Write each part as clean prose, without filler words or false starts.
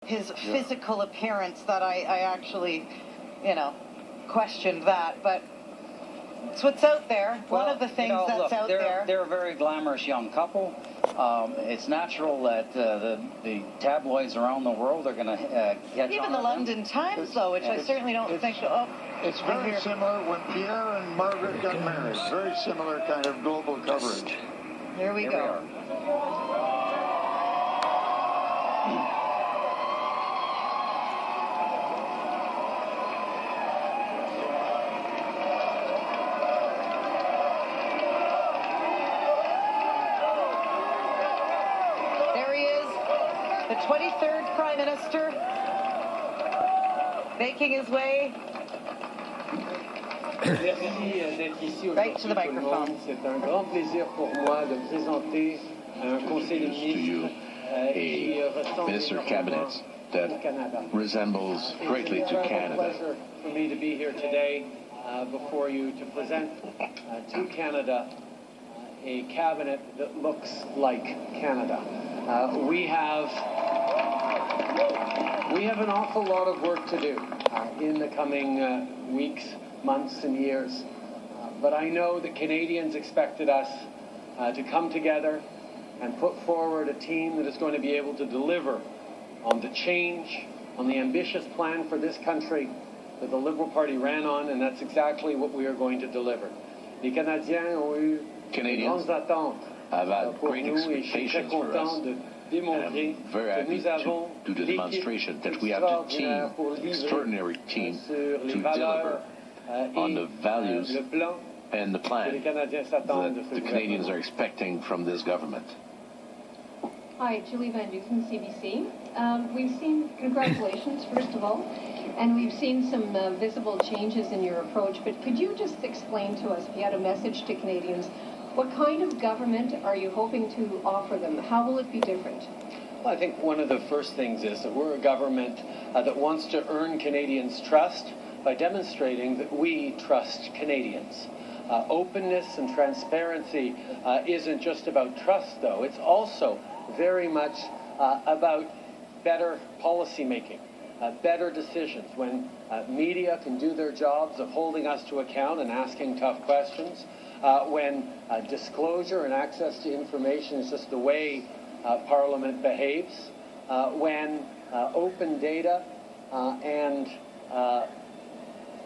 his physical appearance that I actually, questioned that, but it's what's out there. One of the things that's out there. They're a very glamorous young couple. It's natural that the tabloids around the world are going to catch even on the to London Times, though, which I certainly don't think. It's very similar when Pierre and Margaret got married. Very similar kind of global coverage. Here we go. The 23rd Prime Minister making his way right to the microphone. C'est un grand plaisir pour moi de présenter un conseil de ministres qui Minister of Cabinet that resembles greatly to Canada. It's a pleasure for me to be here today before you to present to Canada a cabinet that looks like Canada. We have an awful lot of work to do in the coming weeks, months, and years. But I know that Canadians expected us to come together and put forward a team that is going to be able to deliver on the change, on the ambitious plan for this country that the Liberal Party ran on, and that's exactly what we are going to deliver. Les Canadiens ont eu Canadians grandes attentes have had pour great nous, et je suis très expectations for us. content de démontrer Very que happy nous avons to do the demonstration that we have the team, extraordinary team, to deliver on the values and the plan that the Canadians are expecting from this government. Hi, Julie Van Dusen, CBC. We've seen, congratulations, first of all, and we've seen some visible changes in your approach, but could you just explain to us, if you had a message to Canadians, what kind of government are you hoping to offer them? How will it be different? Well, I think one of the first things is that we're a government that wants to earn Canadians' trust by demonstrating that we trust Canadians. Openness and transparency isn't just about trust, though. It's also very much about better policy making, better decisions. When media can do their jobs of holding us to account and asking tough questions, when disclosure and access to information is just the way Parliament behaves, when open data and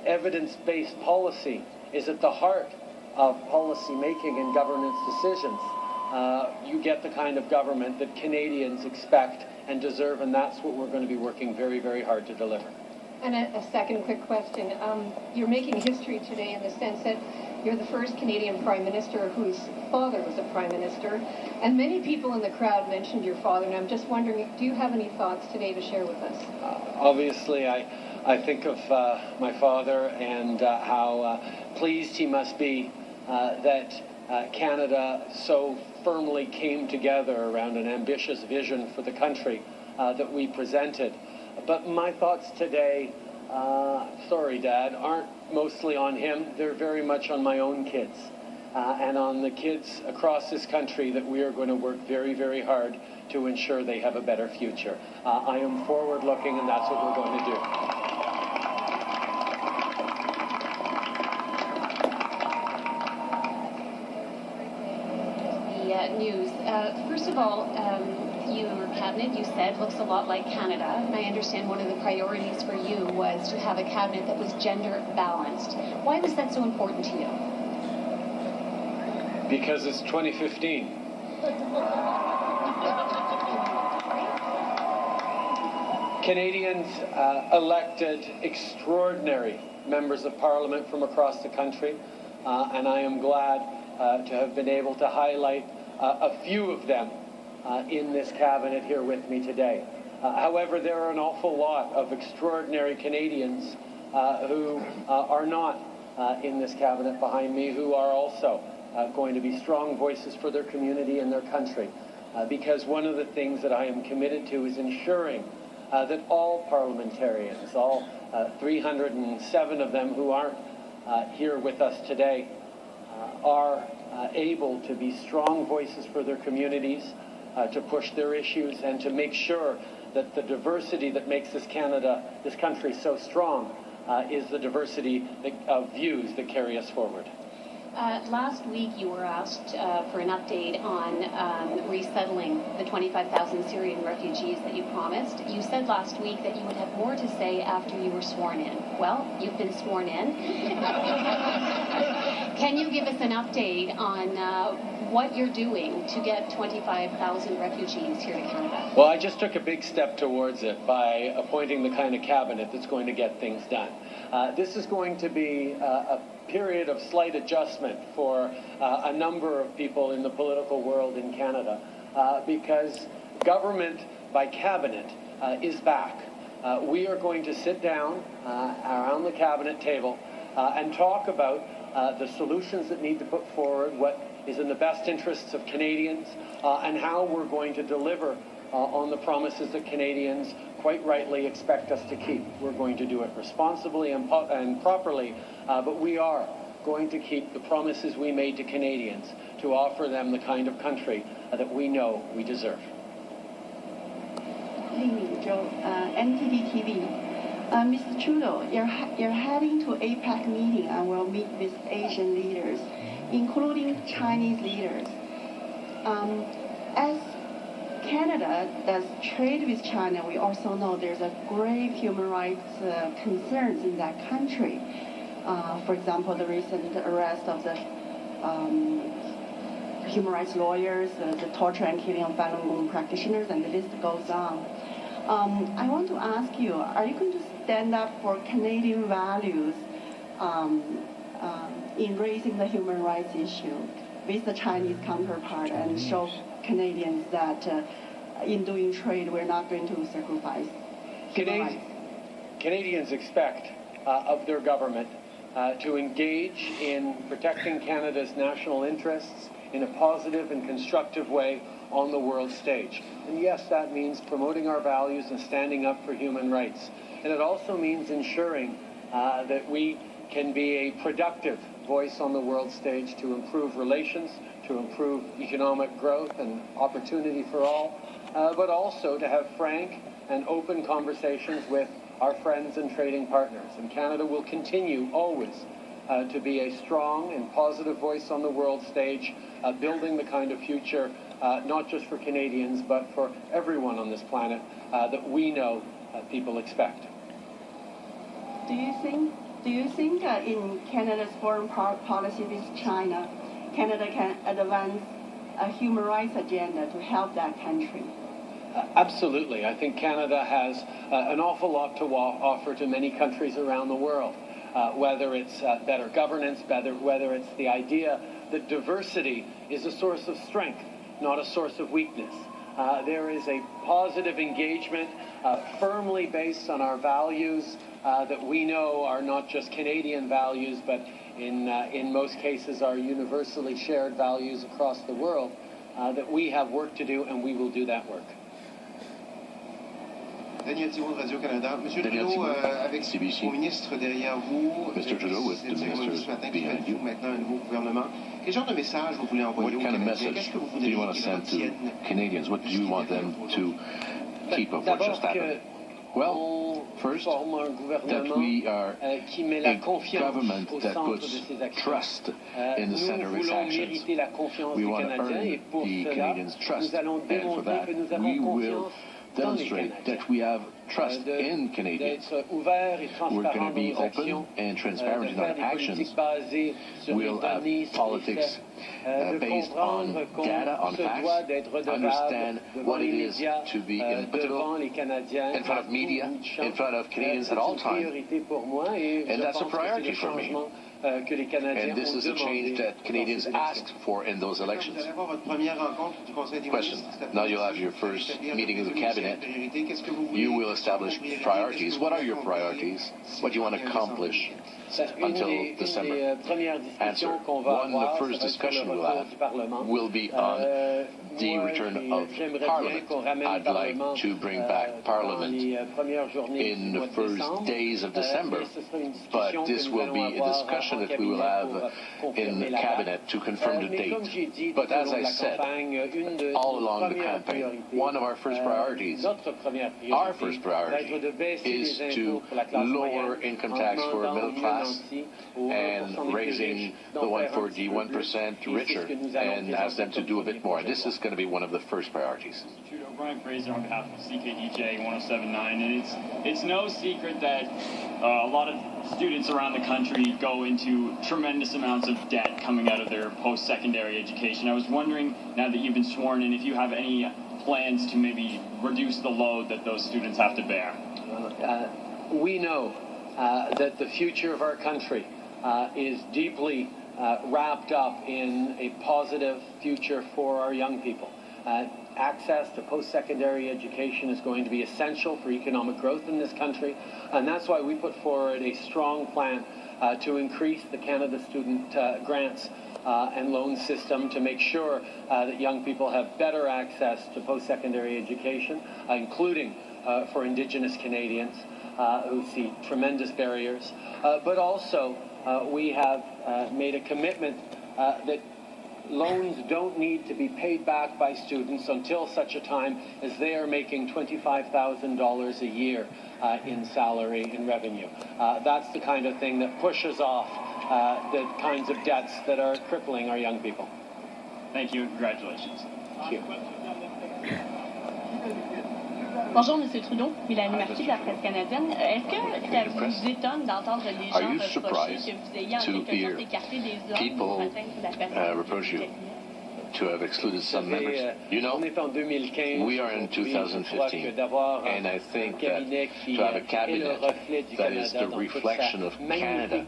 evidence-based policy is at the heart of policy making and governance decisions, you get the kind of government that Canadians expect and deserve, and that's what we're going to be working very, very hard to deliver. And a second quick question. You're making history today in the sense that you're the first Canadian Prime Minister whose father was a Prime Minister, and many people in the crowd mentioned your father, and I'm just wondering, do you have any thoughts today to share with us? Obviously, I think of my father and how pleased he must be that Canada so firmly came together around an ambitious vision for the country that we presented. But my thoughts today, sorry, Dad, aren't mostly on him. They're very much on my own kids and on the kids across this country that we are going to work very, very hard to ensure they have a better future. I am forward-looking, and that's what we're going to do. News. First of all, your cabinet, you said, looks a lot like Canada. And I understand one of the priorities for you was to have a cabinet that was gender balanced. Why was that so important to you? Because it's 2015. Canadians elected extraordinary members of Parliament from across the country, and I am glad to have been able to highlight a few of them in this cabinet here with me today. However, there are an awful lot of extraordinary Canadians who are not in this cabinet behind me, who are also going to be strong voices for their community and their country. Because one of the things that I am committed to is ensuring that all parliamentarians, all 307 of them who aren't here with us today, are able to be strong voices for their communities, to push their issues, and to make sure that the diversity that makes this country so strong, is the diversity of views that carry us forward. Last week, you were asked for an update on resettling the 25,000 Syrian refugees that you promised. You said last week that you would have more to say after you were sworn in. Well, you've been sworn in. Can you give us an update on what you're doing to get 25,000 refugees here to Canada? Well, I just took a big step towards it by appointing the kind of cabinet that's going to get things done. This is going to be a period of slight adjustment for a number of people in the political world in Canada because government by cabinet is back. We are going to sit down around the cabinet table and talk about the solutions that need to put forward, what is in the best interests of Canadians, and how we're going to deliver on the promises that Canadians quite rightly expect us to keep. We're going to do it responsibly and properly, but we are going to keep the promises we made to Canadians to offer them the kind of country that we know we deserve. Joe, NTD TV. Mr. Trudeau, you're heading to APEC meeting and will meet with Asian leaders, including Chinese leaders. As Canada does trade with China, we also know there's a grave human rights concerns in that country. For example, the recent arrest of the human rights lawyers, the torture and killing of Falun Gong practitioners, and the list goes on. I want to ask you, are you going to stand up for Canadian values in raising the human rights issue with the Chinese counterpart and show Canadians that in doing trade we're not going to sacrifice human rights? Canadians expect of their government to engage in protecting Canada's national interests in a positive and constructive way on the world stage. And yes, that means promoting our values and standing up for human rights. And it also means ensuring that we can be a productive voice on the world stage to improve relations, to improve economic growth and opportunity for all, but also to have frank and open conversations with our friends and trading partners. And Canada will continue always to be a strong and positive voice on the world stage, building the kind of future, not just for Canadians, but for everyone on this planet that we know people expect. Do you think in Canada's foreign policy with China, Canada can advance a human rights agenda to help that country? Absolutely. I think Canada has an awful lot to offer to many countries around the world, whether it's better governance, whether it's the idea that diversity is a source of strength, not a source of weakness. There is a positive engagement firmly based on our values that we know are not just Canadian values, but in most cases are universally shared values across the world, that we have work to do, and we will do that work. Daniel Thibault, Radio-Canada. Monsieur Trudeau, avec son ministre derrière vous, Mr. Trudeau, with the minister behind you, maintenant un nouveau gouvernement. Quel genre de message vous voulez envoyer aux Canadiens? Qu'est-ce que vous voudriez qu'ils retiennent? Canadians? What do you want them to keep of what just happened? Well, first, that we are a government that puts trust in the center of its actions. We want to earn the Canadians' trust, and for that, we will demonstrate that we have trust in Canadians. We're going to be open and transparent in our actions. We'll have politics based on data, on facts, understand what it is to be imputable in front of media, in front of Canadians at all times. And that's a priority for me. And this is a change that Canadians asked for in those elections. Question. Now you'll have your first meeting of the cabinet. You will establish priorities. What are your priorities? What do you want to accomplish until December? Answer. One, the first discussion we'll have will be on the return of Parliament. I'd like to bring back Parliament in the first days of December, but this will be a discussion discussion that we will have in the cabinet to confirm the date. But as I said, all along the campaign, one of our first priorities is to lower income tax for middle class and raising the one for the 1% richer and ask them to do a bit more. And this is going to be one of the first priorities. Trudeau, Brian Fraser on behalf of CKDJ 1079, and it's no secret that a lot of students around the country go into tremendous amounts of debt coming out of their post-secondary education. I was wondering, now that you've been sworn in, if you have any plans to maybe reduce the load that those students have to bear. We know that the future of our country is deeply wrapped up in a positive future for our young people. Access to post-secondary education is going to be essential for economic growth in this country, and that's why we put forward a strong plan to increase the Canada Student Grants and loan system to make sure that young people have better access to post-secondary education, including for Indigenous Canadians who see tremendous barriers. But also, we have made a commitment that loans don't need to be paid back by students until such a time as they are making $25,000 a year in salary and revenue. That's the kind of thing that pushes off the kinds of debts that are crippling our young people. Thank you and congratulations. Thank you. Bonjour, M. Trudeau. Mélanie Marquis de la presse canadienne. Est-ce que ça vous étonne d'entendre les gens reprocher que vous ayez en quelque sorte écarté des hommes pour atteindre la personne to have excluded some members? You know, we are in 2015, and I think that to have a cabinet that is the reflection of Canada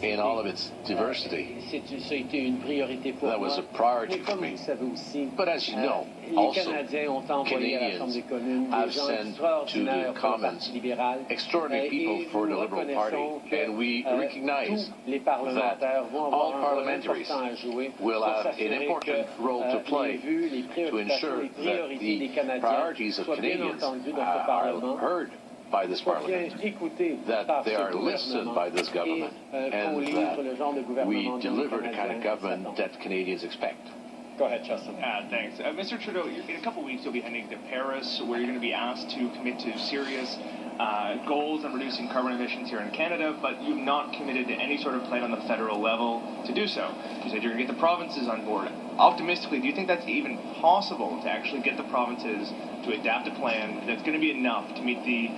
in all of its diversity, that was a priority for me. But as you know, also, Canadians have sent to the Commons extraordinary people for the Liberal Party, and we recognize that all parliamentaries will have an important role to play to ensure that the priorities of Canadians are heard by this Parliament, that they are listened by this government, and that we deliver the kind of government that Canadians expect. Go ahead, Justin. Thanks. Mr. Trudeau, in a couple of weeks you'll be heading to Paris, where you're going to be asked to commit to serious goals on reducing carbon emissions here in Canada, but you've not committed to any sort of plan on the federal level to do so. You said you're going to get the provinces on board. Optimistically, do you think that's even possible to actually get the provinces to adapt a plan that's going to be enough to meet the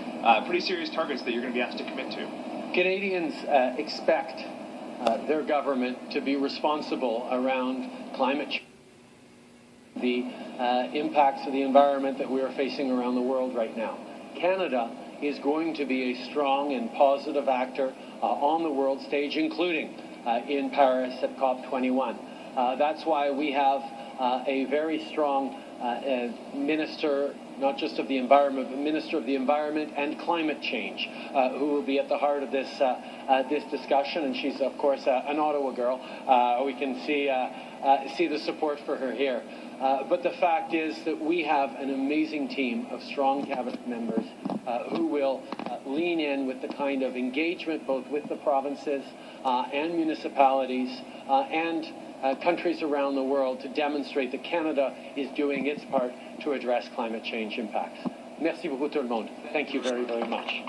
pretty serious targets that you're going to be asked to commit to? Canadians expect their government to be responsible around climate change, the impacts of the environment that we are facing around the world right now. Canada is going to be a strong and positive actor on the world stage, including in Paris at COP21. That's why we have a very strong minister, not just of the environment, but Minister of the Environment and Climate Change, who will be at the heart of this this discussion. And she's, of course, an Ottawa girl. We can see the support for her here. But the fact is that we have an amazing team of strong cabinet members who will lean in with the kind of engagement both with the provinces and municipalities and countries around the world to demonstrate that Canada is doing its part to address climate change impacts. Merci beaucoup tout le monde. Thank you very, very much.